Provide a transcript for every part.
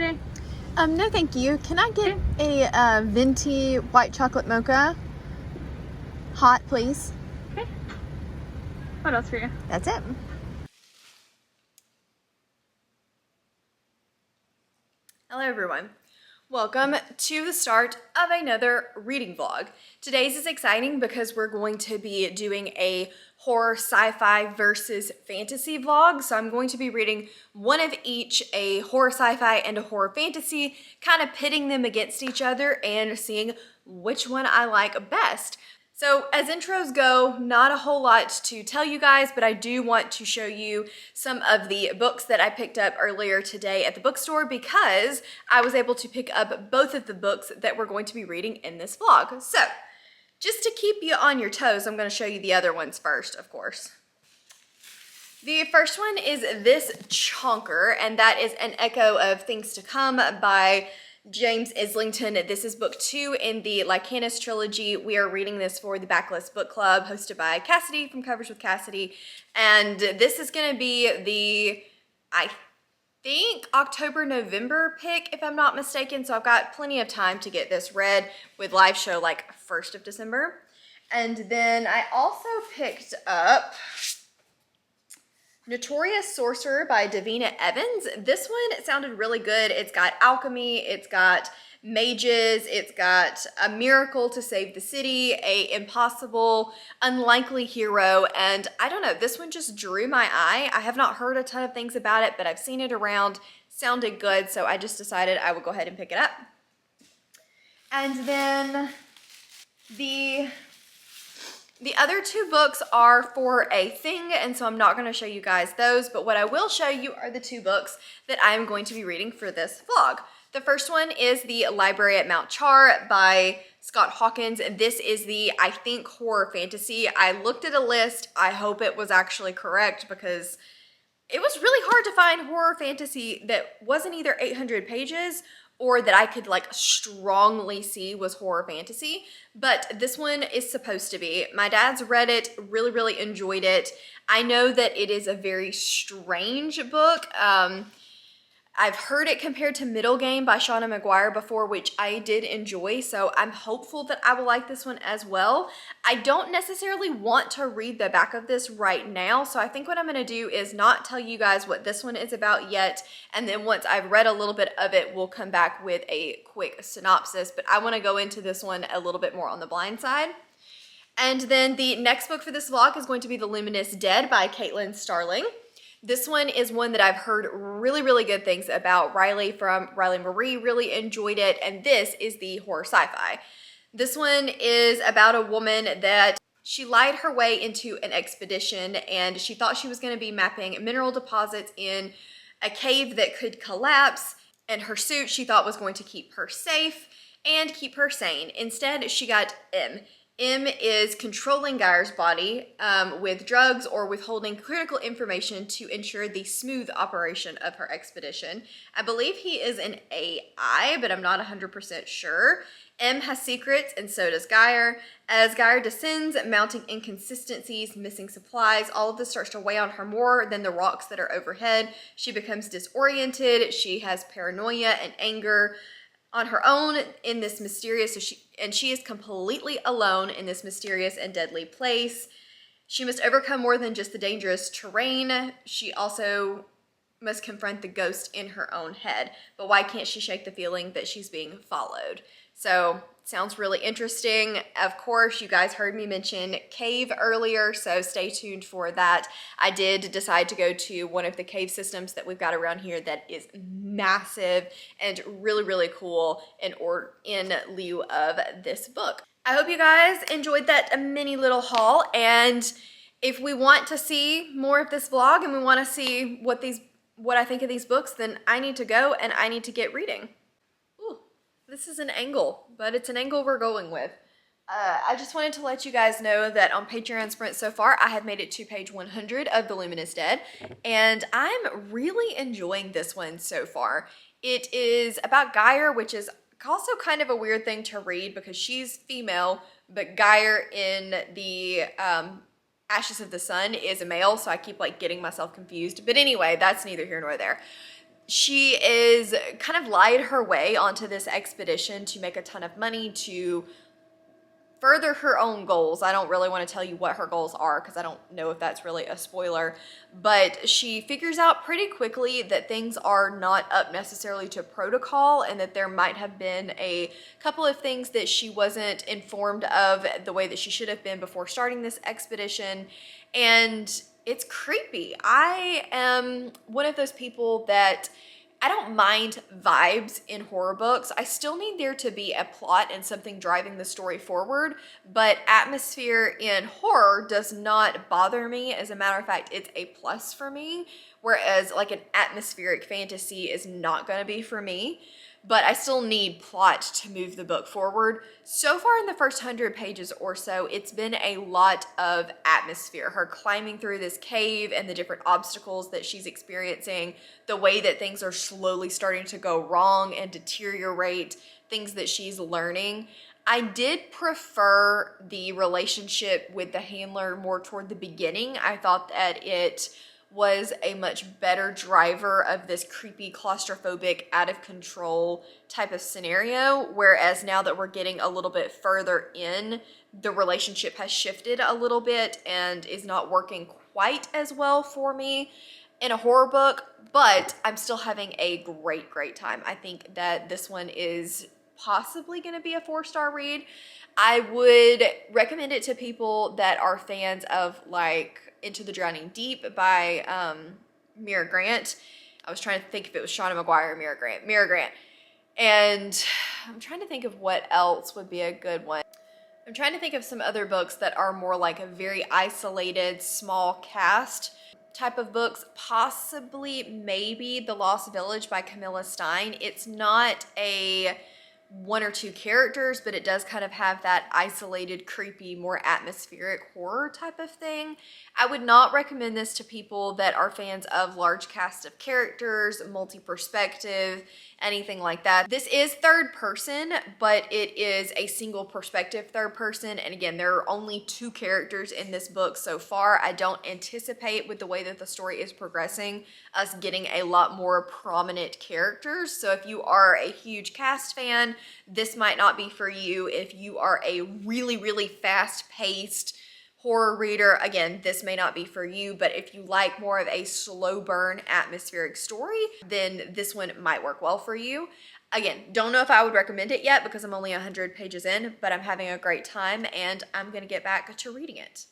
today? No, thank you. Can I get a venti white chocolate mocha? Hot, please. Okay. What else for you? That's it. Hello, everyone. Welcome to the start of another reading vlog. Today's is exciting because we're going to be doing a horror sci-fi versus fantasy vlog. So I'm going to be reading one of each, a horror sci-fi and a horror fantasy, kind of pitting them against each other and seeing which one I like best. So as intros go, not a whole lot to tell you guys, but I do want to show you some of the books that I picked up earlier today at the bookstore because I was able to pick up both of the books that we're going to be reading in this vlog. So just to keep you on your toes, I'm going to show you the other ones first, of course. The first one is this chonker, and that is An Echo of Things to Come by James Islington. This is book 2 in the Lycanus trilogy. We are reading this for the Backlist Book Club hosted by Cassidy from Covers with Cassidy. And this is going to be the, I think, October-November pick, if I'm not mistaken. So I've got plenty of time to get this read with live show like 1st of December. And then I also picked up Notorious Sorcerer by Davina Evans. This one sounded really good. It's got alchemy, it's got mages, it's got a miracle to save the city, a impossible, unlikely hero, and I don't know, this one just drew my eye. I have not heard a ton of things about it, but I've seen it around, sounded good, so I just decided I would go ahead and pick it up. And then the other 2 books are for a thing, and so I'm not going to show you guys those, but what I will show you are the 2 books that I am going to be reading for this vlog. The first one is The Library at Mount Char by Scott Hawkins, and this is the, I think, horror fantasy. I looked at a list. I hope it was actually correct because it was really hard to find horror fantasy that wasn't either 800 pages or that I could like strongly see was horror fantasy, but this one is supposed to be. My dad's read it, really enjoyed it. I know that it is a very strange book. I've heard it compared to Middle Game by Shauna Maguire before, which I did enjoy, so I'm hopeful that I will like this one as well. I don't necessarily want to read the back of this right now, so I think what I'm going to do is not tell you guys what this one is about yet, and then once I've read a little bit of it, we'll come back with a quick synopsis, but I want to go into this one a little bit more on the blind side. And then the next book for this vlog is going to be The Luminous Dead by Caitlin Starling. This one is one that I've heard really good things about. Riley from Riley Marie really enjoyed it, and this is the horror sci-fi. This one is about a woman that she lied her way into an expedition, and she thought she was going to be mapping mineral deposits in a cave that could collapse, and her suit she thought was going to keep her safe and keep her sane. Instead, she got M. M is controlling Geyer's body with drugs or withholding critical information to ensure the smooth operation of her expedition. I believe he is an AI, but I'm not 100% sure. M has secrets, and so does Geyer. As Geyer descends, mounting inconsistencies, missing supplies, all of this starts to weigh on her more than the rocks that are overhead. She becomes disoriented. She has paranoia and anger on her own in this mysterious, she is completely alone in this mysterious and deadly place. She must overcome more than just the dangerous terrain. She also must confront the ghost in her own head. But why can't she shake the feeling that she's being followed? So, sounds really interesting. Of course, you guys heard me mention cave earlier, so stay tuned for that. I did decide to go to one of the cave systems that we've got around here that is massive and really cool in lieu of this book. I hope you guys enjoyed that mini little haul, and if we want to see more of this vlog and we want to see what I think of these books, then I need to go and I need to get reading. This is an angle, but it's an angle we're going with. I just wanted to let you guys know that on Patreon Sprint so far, I have made it to page 100 of The Luminous Dead, and I'm really enjoying this one so far. It is about Geyer, which is also kind of a weird thing to read because she's female, but Geyer in the Ashes of the Sun is a male, so I keep like getting myself confused. But anyway, that's neither here nor there. she is kind of lied her way onto this expedition to make a ton of money to further her own goals. I don't really want to tell you what her goals are because I don't know if that's really a spoiler, but she figures out pretty quickly that things are not up necessarily to protocol and that there might have been a couple of things that she wasn't informed of the way that she should have been before starting this expedition. And it's creepy. I am one of those people that I don't mind vibes in horror books. I still need there to be a plot and something driving the story forward, but atmosphere in horror does not bother me. As a matter of fact, it's a plus for me, whereas like an atmospheric fantasy is not going to be for me. But I still need plot to move the book forward. So far in the first 100 pages or so, it's been a lot of atmosphere. Her climbing through this cave and the different obstacles that she's experiencing, the way that things are slowly starting to go wrong and deteriorate, things that she's learning. I did prefer the relationship with the handler more toward the beginning. I thought that it was a much better driver of this creepy, claustrophobic, out of control type of scenario. Whereas now that we're getting a little bit further in, the relationship has shifted a little bit and is not working quite as well for me in a horror book, but I'm still having a great time. I think that this one is possibly going to be a 4-star read. I would recommend it to people that are fans of like Into the Drowning Deep by Mira Grant. I was trying to think if it was Shauna Maguire or Mira Grant. Mira Grant. And I'm trying to think of what else would be a good one. I'm trying to think of some other books that are more like a very isolated, small cast type of books. Possibly, maybe The Lost Village by Camilla Stein. It's not a 1 or 2 characters, but it does kind of have that isolated, creepy, more atmospheric horror type of thing. I would not recommend this to people that are fans of large cast of characters, multi-perspective, anything like that. This is third person, but it is a single perspective third person. And again, there are only 2 characters in this book so far. I don't anticipate, with the way that the story is progressing, us getting a lot more prominent characters. So if you are a huge cast fan, this might not be for you. If you are a really fast-paced horror reader, again, this may not be for you. But if you like more of a slow burn atmospheric story, then this one might work well for you. Again, don't know if I would recommend it yet because I'm only 100 pages in, but I'm having a great time and I'm gonna get back to reading it.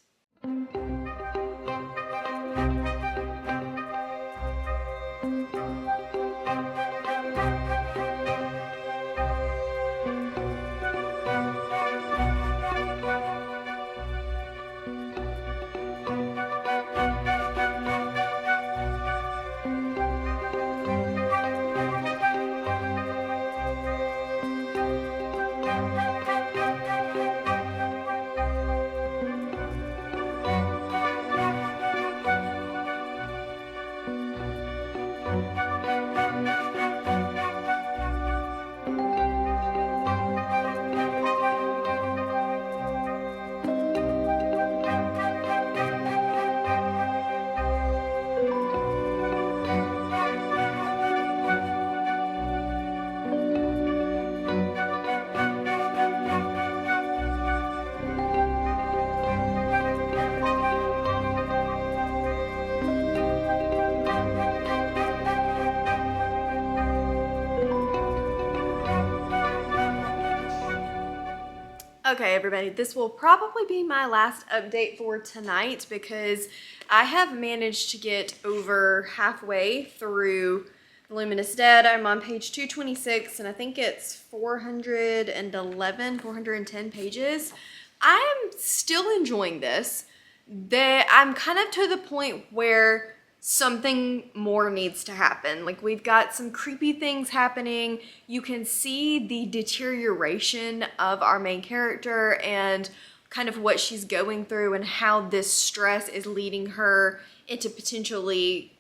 Okay, everybody, this will probably be my last update for tonight because I have managed to get over halfway through Luminous Dead. I'm on page 226 and I think it's 410 pages. I'm still enjoying this. I'm kind of to the point where something more needs to happen. Like, we've got some creepy things happening. You can see the deterioration of our main character and kind of what she's going through and how this stress is leading her into potentially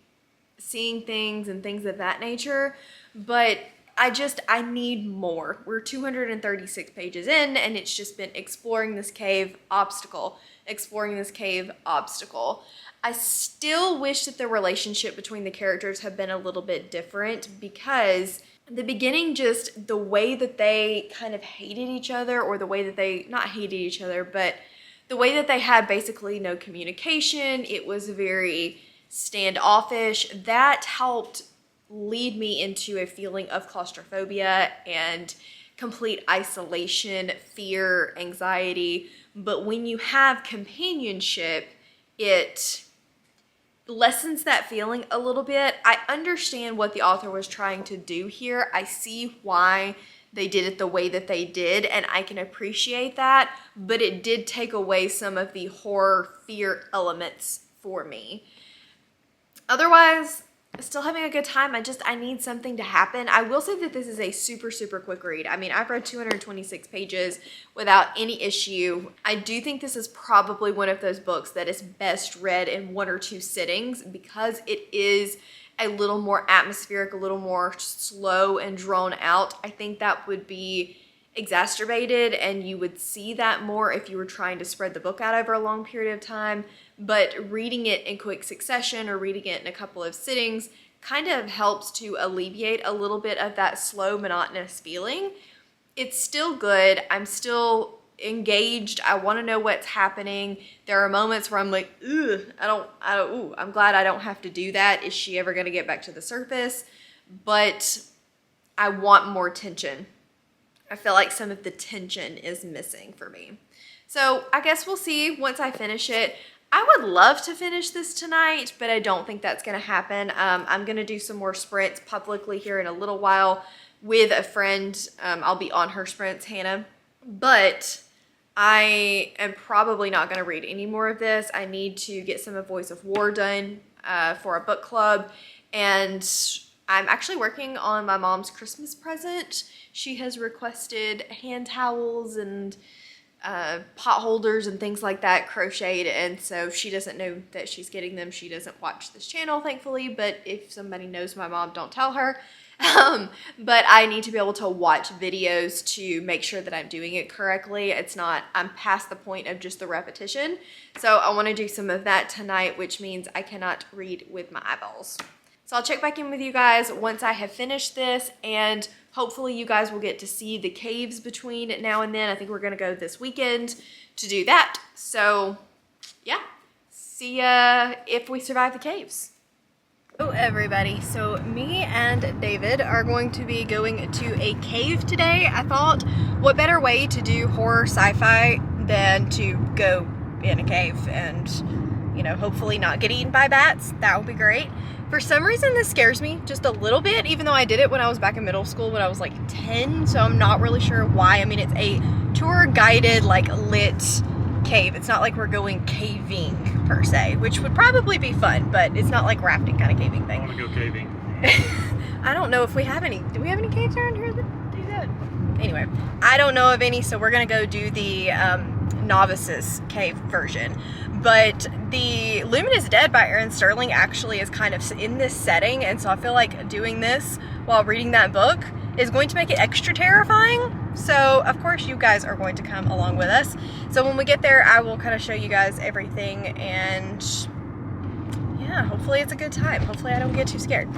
seeing things and things of that nature. But I need more. We're 236 pages in, and it's just been exploring this cave, obstacle, exploring this cave, obstacle. I still wish that the relationship between the characters had been a little bit different, because the beginning, just the way that they kind of hated each other, or the way that they, not hated each other, but the way that they had basically no communication, it was very standoffish. That helped lead me into a feeling of claustrophobia and complete isolation, fear, anxiety. But when you have companionship, it lessens that feeling a little bit. I understand what the author was trying to do here. I see why they did it the way that they did, and I can appreciate that, but it did take away some of the horror, fear elements for me. Otherwise, still having a good time. I need something to happen. I will say that this is a super, super quick read. I mean, I've read 226 pages without any issue. I do think this is probably one of those books that is best read in 1 or 2 sittings, because it is a little more atmospheric, a little more slow and drawn out. I think that would be exacerbated, and you would see that more if you were trying to spread the book out over a long period of time. But reading it in quick succession, or reading it in a couple of sittings, kind of helps to alleviate a little bit of that slow, monotonous feeling. It's still good. I'm still engaged. I want to know what's happening. There are moments where I'm like, ugh, I'm glad I don't have to do that. Is she ever going to get back to the surface? But I want more tension. I feel like some of the tension is missing for me. So I guess we'll see once I finish it. I would love to finish this tonight, but I don't think that's going to happen. I'm going to do some more sprints publicly here in a little while with a friend. I'll be on her sprints, Hannah. But I am probably not going to read any more of this. I need to get some of Voice of War done for a book club. And I'm actually working on my mom's Christmas present. She has requested hand towels and pot holders and things like that crocheted, and so she doesn't know that she's getting them. She doesn't watch this channel, thankfully, but if somebody knows my mom, don't tell her. But I need to be able to watch videos to make sure that I'm doing it correctly. I'm past the point of just the repetition. So I want to do some of that tonight, which means I cannot read with my eyeballs. So I'll check back in with you guys once I have finished this, and hopefully you guys will get to see the caves between now and then. I think we're going to go this weekend to do that. So yeah, see ya if we survive the caves. Oh, everybody. So me and David are going to be going to a cave today. I thought, what better way to do horror sci-fi than to go in a cave and, you know, hopefully not get eaten by bats. That would be great. For some reason, this scares me just a little bit, even though I did it when I was back in middle school when I was like 10, so I'm not really sure why. I mean, it's a tour-guided, like, lit cave. It's not like we're going caving, per se, which would probably be fun, but it's not like rafting kind of caving thing. I want to go caving. I don't know if we have any. Do we have any caves around here that do that? Anyway, I don't know of any, so we're going to go do the novices cave version. But the Luminous Dead by Aaron Sterling actually is kind of in this setting, and so I feel like doing this while reading that book is going to make it extra terrifying. So of course you guys are going to come along with us. So when we get there, I will kind of show you guys everything, and yeah, hopefully it's a good time. Hopefully I don't get too scared.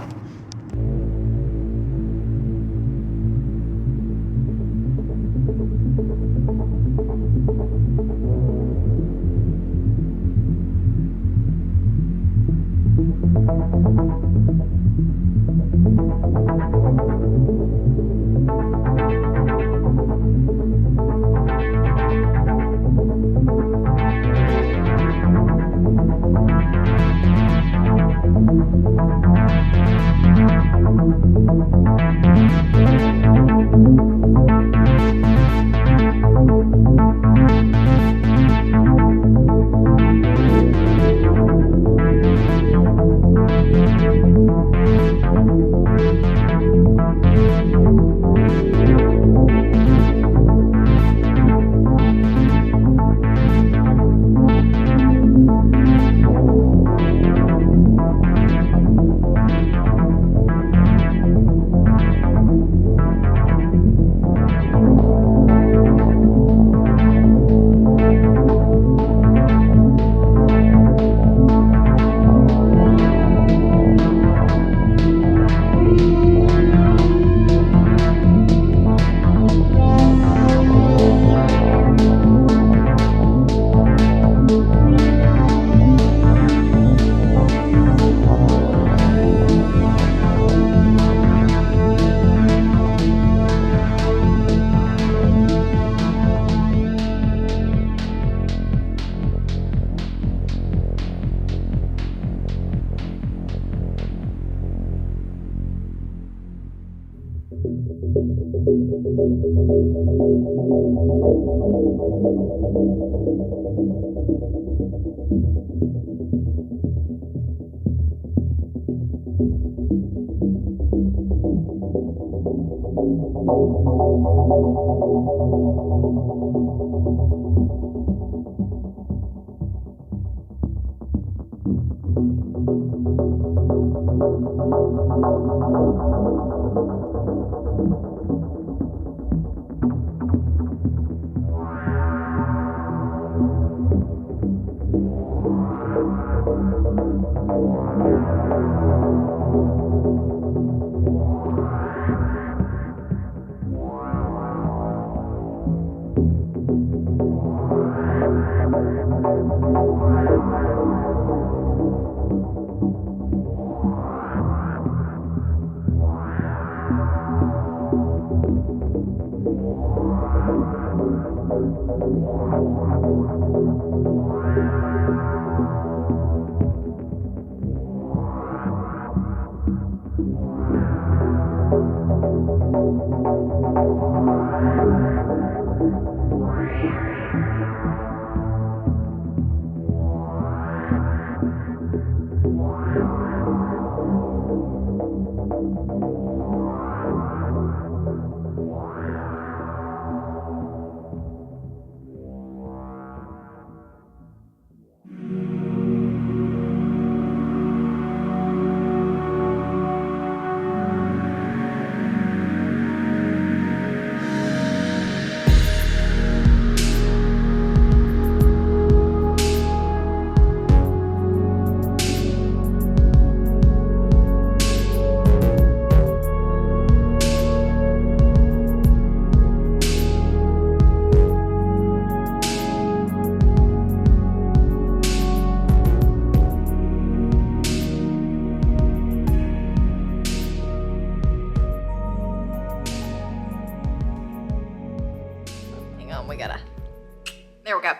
There we go.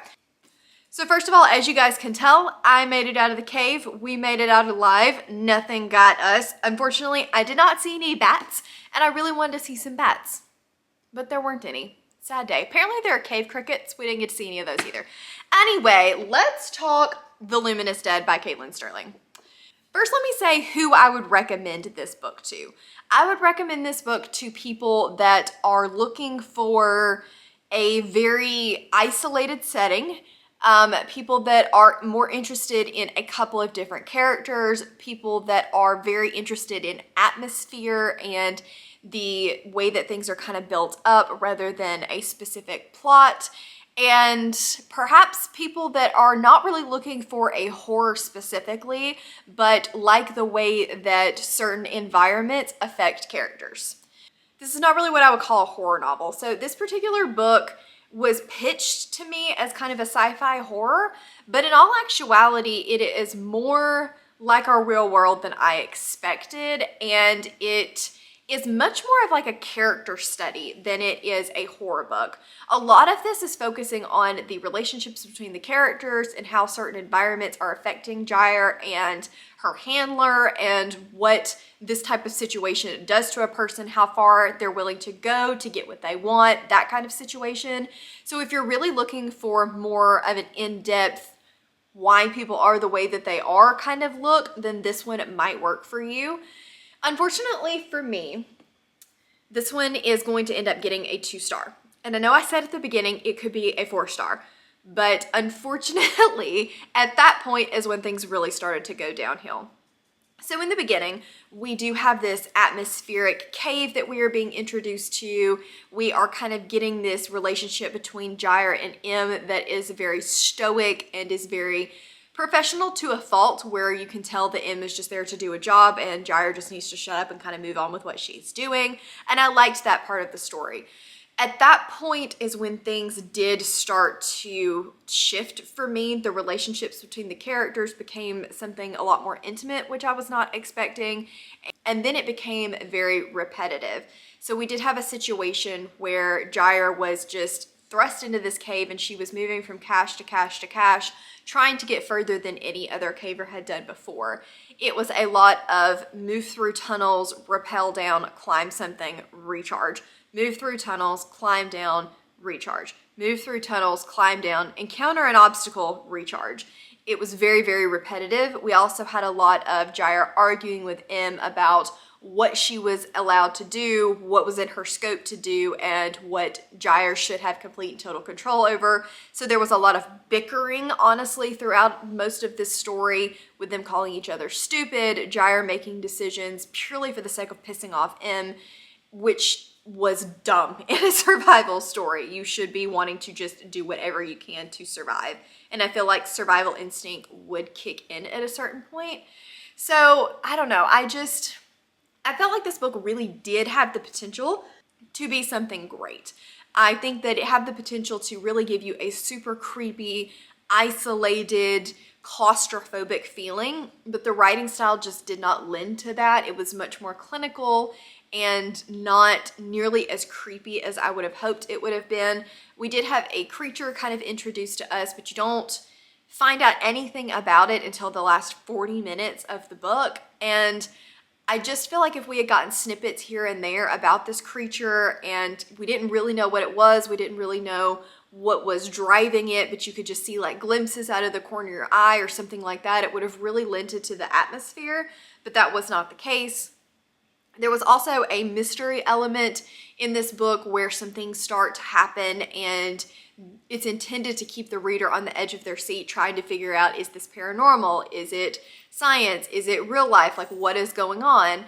So first of all, as you guys can tell, I made it out of the cave. We made it out alive. Nothing got us. Unfortunately, I did not see any bats, and I really wanted to see some bats, but there weren't any. Sad day. Apparently there are cave crickets. We didn't get to see any of those either. Anyway, let's talk The Luminous Dead by Caitlin Sterling. First, let me say who I would recommend this book to. I would recommend this book to people that are looking for a very isolated setting, people that are more interested in a couple of different characters, people that are very interested in atmosphere and the way that things are kind of built up rather than a specific plot, and perhaps people that are not really looking for a horror specifically, but like the way that certain environments affect characters. This is not really what I would call a horror novel. So this particular book was pitched to me as kind of a sci-fi horror, but in all actuality, it is more like our real world than I expected, and it is much more of like a character study than it is a horror book. A lot of this is focusing on the relationships between the characters and how certain environments are affecting Gyre and her handler, and what this type of situation does to a person, how far they're willing to go to get what they want, that kind of situation. So if you're really looking for more of an in-depth why people are the way that they are kind of look, then this one might work for you. Unfortunately for me, this one is going to end up getting a 2-star. And I know I said at the beginning it could be a 4-star, but unfortunately at that point is when things really started to go downhill. So in the beginning, we do have this atmospheric cave that we are being introduced to. We are kind of getting this relationship between Gyre and M that is very stoic and is very professional to a fault, where you can tell that M is just there to do a job and Gyre just needs to shut up and kind of move on with what she's doing. And I liked that part of the story. At that point is when things did start to shift for me. The relationships between the characters became something a lot more intimate, which I was not expecting. And then it became very repetitive. So we did have a situation where Gyre was just thrust into this cave and she was moving from cache to cache to cache, trying to get further than any other caver had done before. It was a lot of move through tunnels, rappel down, climb something, recharge. Move through tunnels, climb down, recharge. move through tunnels, climb down, encounter an obstacle, recharge. It was very, very repetitive. We also had a lot of Gyre arguing with M about what she was allowed to do, what was in her scope to do, and what Gyre should have complete and total control over. So there was a lot of bickering, honestly, throughout most of this story, with them calling each other stupid, Gyre making decisions purely for the sake of pissing off M, which was dumb in a survival story. You should be wanting to just do whatever you can to survive. And I feel like survival instinct would kick in at a certain point. So I don't know. I felt like this book really did have the potential to be something great. I think that it had the potential to really give you a super creepy, isolated, claustrophobic feeling, but the writing style just did not lend to that. It was much more clinical and not nearly as creepy as I would have hoped it would have been. We did have a creature kind of introduced to us, but you don't find out anything about it until the last 40 minutes of the book. And I just feel like if we had gotten snippets here and there about this creature and we didn't really know what it was, we didn't really know what was driving it, but you could just see like glimpses out of the corner of your eye or something like that, it would have really lent it to the atmosphere, but that was not the case. There was also a mystery element in this book where some things start to happen and it's intended to keep the reader on the edge of their seat trying to figure out, is this paranormal? Is it science? Is it real life? Like, what is going on?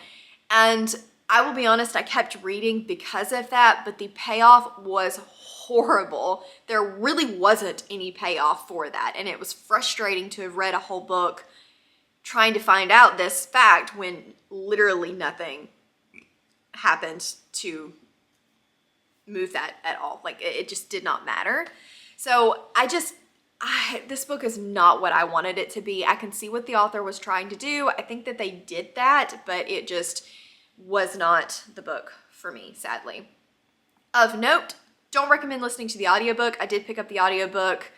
And I will be honest, I kept reading because of that, but the payoff was horrible. There really wasn't any payoff for that, and it was frustrating to have read a whole book trying to find out this fact when literally nothing happened to move that at all. Like, it just did not matter. So this book is not what I wanted it to be. I can see what the author was trying to do. I think that they did that, but it just was not the book for me, sadly. Of note, don't recommend listening to the audiobook. I did pick up the audiobook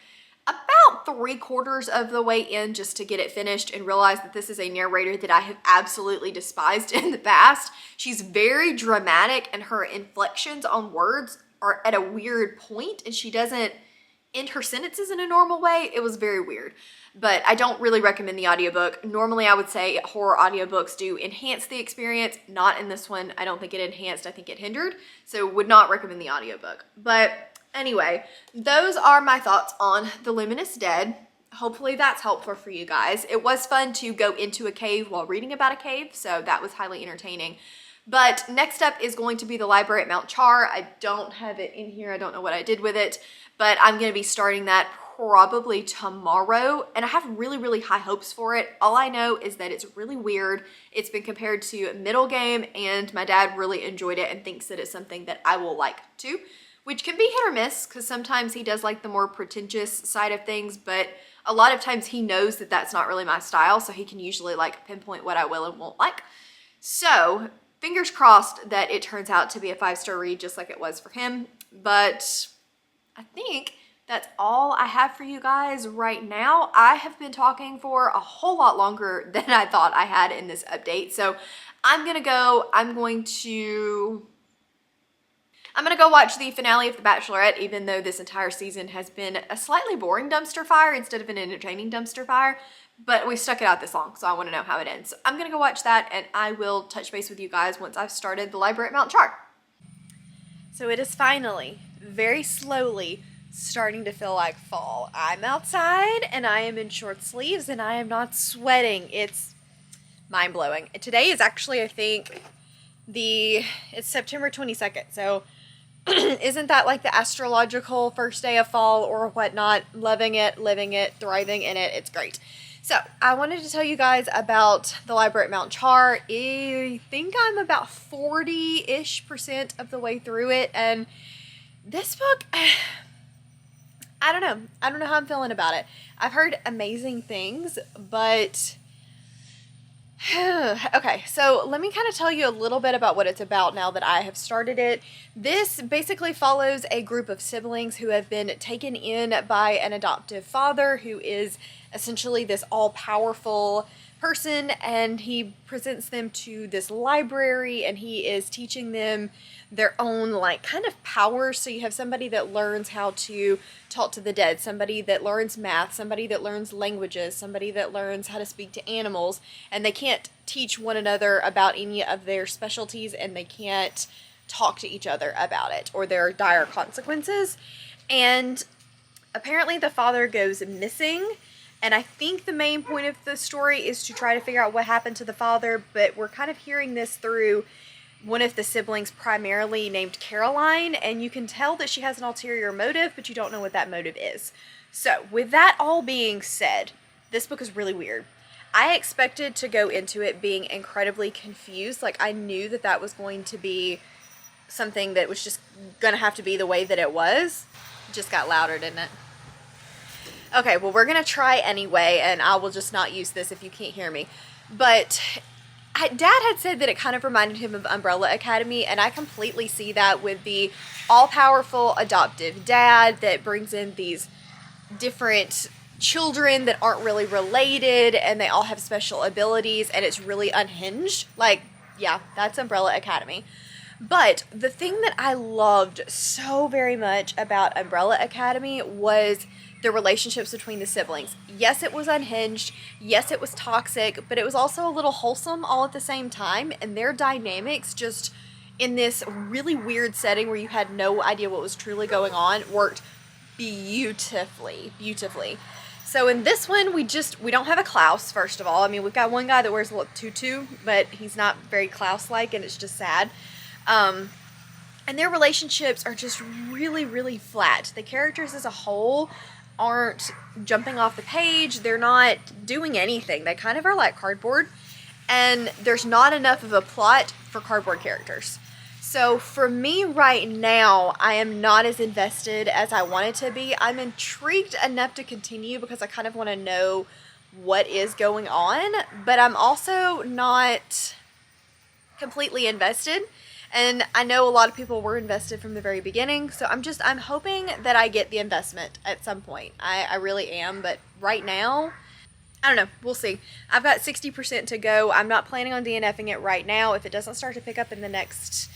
about 3/4 of the way in just to get it finished and realize that this is a narrator that I have absolutely despised in the past. She's very dramatic and her inflections on words are at a weird point and she doesn't end her sentences in a normal way. It was very weird, but I don't really recommend the audiobook. Normally I would say horror audiobooks do enhance the experience. Not in this one. I don't think it enhanced, I think it hindered. So would not recommend the audiobook. But anyway, those are my thoughts on The Luminous Dead. Hopefully that's helpful for you guys. It was fun to go into a cave while reading about a cave, so that was highly entertaining. But next up is going to be the library at Mount Char. I don't have it in here. I don't know what I did with it, but I'm going to be starting that probably tomorrow, and I have really, really high hopes for it. All I know is that it's really weird. It's been compared to Middle Game, and my dad really enjoyed it and thinks that it's something that I will like too, which can be hit or miss because sometimes he does like the more pretentious side of things, but a lot of times he knows that that's not really my style, so he can usually like pinpoint what I will and won't like. So fingers crossed that it turns out to be a 5-star read just like it was for him. But I think that's all I have for you guys right now. I have been talking for a whole lot longer than I thought I had in this update. So I'm going to go watch the finale of The Bachelorette, even though this entire season has been a slightly boring dumpster fire instead of an entertaining dumpster fire. But we stuck it out this long, so I want to know how it ends. So I'm going to go watch that, and I will touch base with you guys once I've started the library at Mount Char. So it is finally, very slowly, starting to feel like fall. I'm outside, and I am in short sleeves, and I am not sweating. It's mind-blowing. Today is actually, I think, it's September 22nd, so isn't that like the astrological first day of fall or whatnot? Loving it, living it, thriving in it. It's great. So I wanted to tell you guys about the library at Mount Char. I think I'm about 40-ish% of the way through it. And this book, I don't know. I don't know how I'm feeling about it. I've heard amazing things, but okay, so let me kind of tell you a little bit about what it's about now that I have started it. This basically follows a group of siblings who have been taken in by an adoptive father who is essentially this all-powerful person, and he presents them to this library, and he is teaching them their own like kind of powers. So you have somebody that learns how to talk to the dead, somebody that learns math, somebody that learns languages, somebody that learns how to speak to animals, and they can't teach one another about any of their specialties, and they can't talk to each other about it, or there are dire consequences. And apparently the father goes missing, and I think the main point of the story is to try to figure out what happened to the father, but we're kind of hearing this through one of the siblings, primarily named Caroline, and you can tell that she has an ulterior motive, but you don't know what that motive is. So with that all being said, this book is really weird. I expected to go into it being incredibly confused. Like, I knew that that was going to be something that was just gonna have to be the way that it was. It just got louder, didn't it? Okay, well, we're gonna try anyway, and I will just not use this if you can't hear me. But Dad had said that it kind of reminded him of Umbrella Academy, and I completely see that with the all-powerful adoptive dad that brings in these different children that aren't really related, and they all have special abilities, and it's really unhinged. Like, yeah, that's Umbrella Academy. But the thing that I loved so very much about Umbrella Academy was the relationships between the siblings. Yes, it was unhinged. Yes, it was toxic, but it was also a little wholesome all at the same time. And their dynamics, just in this really weird setting where you had no idea what was truly going on, worked beautifully, beautifully. So in this one, we don't have a Klaus, first of all. I mean, we've got one guy that wears a little tutu, but he's not very Klaus-like, and it's just sad. And their relationships are just really, really flat. The characters as a whole aren't jumping off the page. They're not doing anything. They kind of are like cardboard, and there's not enough of a plot for cardboard characters. So for me right now, I am not as invested as I wanted to be. I'm intrigued enough to continue because I kind of want to know what is going on, but I'm also not completely invested. And I know a lot of people were invested from the very beginning, so I'm hoping that I get the investment at some point. I really am, but right now, I don't know. We'll see. I've got 60% to go. I'm not planning on DNFing it right now. If it doesn't start to pick up in the next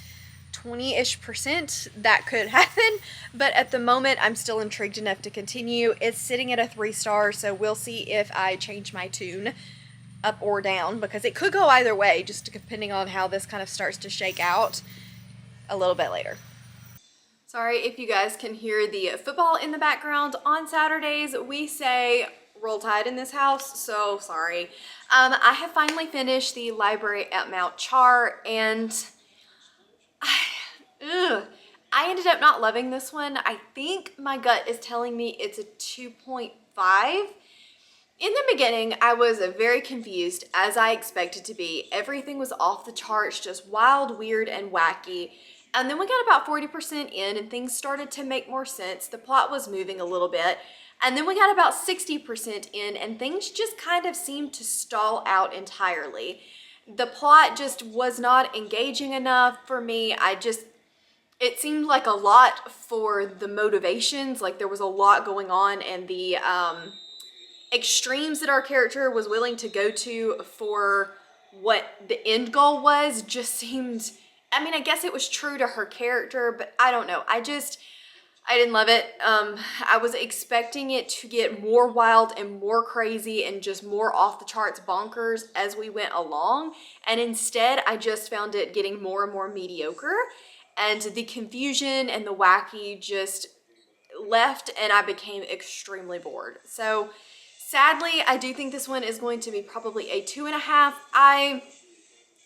20-ish%, that could happen. But at the moment, I'm still intrigued enough to continue. It's sitting at a 3-star, so we'll see if I change my tune up or down, because it could go either way, just depending on how this kind of starts to shake out a little bit later. Sorry if you guys can hear the football in the background. On Saturdays, we say Roll Tide in this house, so sorry. I have finally finished the library at Mount Char, and I ended up not loving this one. I think my gut is telling me it's a 2.5. In the beginning, I was very confused, as I expected to be. Everything was off the charts, just wild, weird, and wacky. And then we got about 40% in, and things started to make more sense. The plot was moving a little bit. And then we got about 60% in, and things just kind of seemed to stall out entirely. The plot just was not engaging enough for me. It seemed like a lot for the motivations. Like, there was a lot going on, and the extremes that our character was willing to go to for what the end goal was just seemed, I mean, I guess it was true to her character, but I don't know. I didn't love it. I was expecting it to get more wild and more crazy and just more off the charts bonkers as we went along. And instead, I just found it getting more and more mediocre, and the confusion and the wacky just left, and I became extremely bored. So sadly, I do think this one is going to be probably a 2.5. I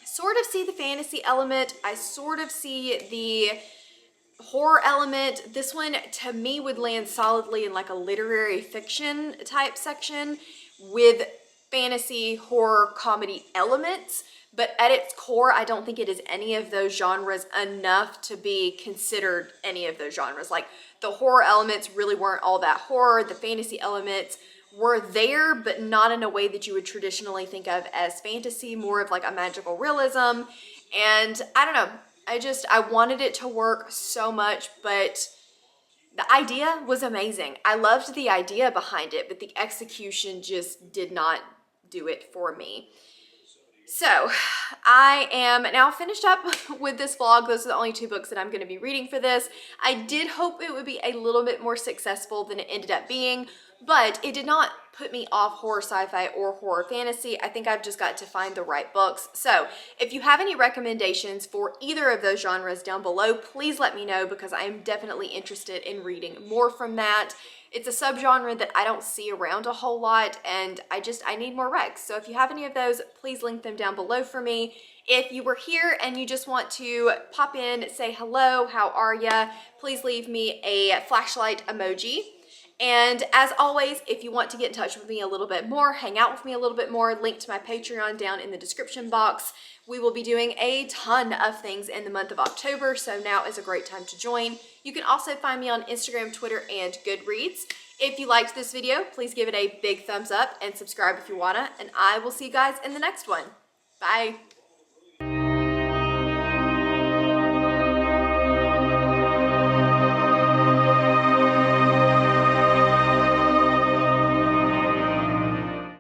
sort of see the fantasy element. I sort of see the horror element. This one, to me, would land solidly in like a literary fiction type section with fantasy, horror, comedy elements. But at its core, I don't think it is any of those genres enough to be considered any of those genres. Like, the horror elements really weren't all that horror. The fantasy elements were there, but not in a way that you would traditionally think of as fantasy, more of like a magical realism. And I don't know, I wanted it to work so much, but the idea was amazing. I loved the idea behind it, but the execution just did not do it for me. So I am now finished up with this vlog. Those are the only 2 books that I'm going to be reading for this. I did hope it would be a little bit more successful than it ended up being, but it did not put me off horror sci-fi or horror fantasy. I think I've just got to find the right books. So if you have any recommendations for either of those genres down below, please let me know, because I am definitely interested in reading more from that. It's a subgenre that I don't see around a whole lot, and I need more recs. So if you have any of those, please link them down below for me. If you were here and you just want to pop in, say hello, how are ya, please leave me a flashlight emoji. And as always, if you want to get in touch with me a little bit more, hang out with me a little bit more, link to my Patreon down in the description box. We will be doing a ton of things in the month of October, so now is a great time to join. You can also find me on Instagram, Twitter, and Goodreads. If you liked this video, please give it a big thumbs up and subscribe if you wanna, and I will see you guys in the next one. Bye.